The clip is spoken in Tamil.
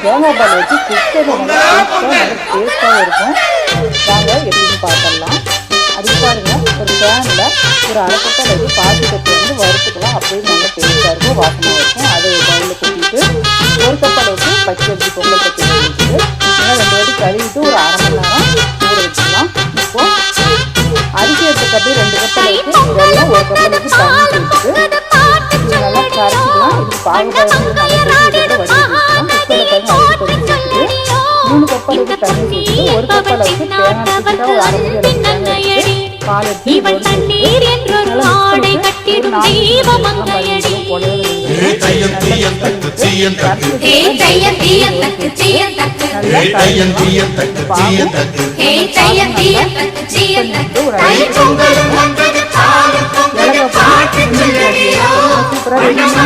தேங்காய் பால் வச்சு குக்கரில் நல்லா டேஸ்ட்டாகவும் இருக்கும். வாங்க எப்படின்னு பார்த்துடலாம். அதுக்கு பாருங்கள், ஒரு பேனில் ஒரு அரை கப் அளவுக்கு பாசி கட்டி வந்து வறுத்துக்கலாம். அப்படியே நல்லா டேஸ்ட்டாக இருக்கும், வாசமாக இருக்கும். அதை பவுலில் கொட்டிட்டு ஒரு கப் அளவுக்கு பச்சை அரிசி பொங்கல் பச்சை வச்சுட்டு நல்லா 2 வாட்டி கழுவிட்டு ஒரு அரை மணி நேரம் ஊற வச்சுக்கலாம். இப்போது அரிசி எடுத்த கப்பு 2 கப் அளவுக்கு வெல்லம், 1 கப் அளவுக்கு தண்ணி சேர்த்துட்டு இது நல்லா கரைச்சிக்கலாம். இதுக்கு பாகுபாடு நல்லா சேர்த்து வடிக்கலாம். குக்கரில் பாருங்க அரிசி பருப்பு சேர்த்துட்டு 3 கப் அளவுக்கு தண்ணி சேர்த்துட்டு 1 கப் அளவுக்கு தேங்காய் சேர்த்துட்டா ஒரு அரை மணி அளவுக்கு தேங்காய் எடுத்து பால் எடுத்து நல்லா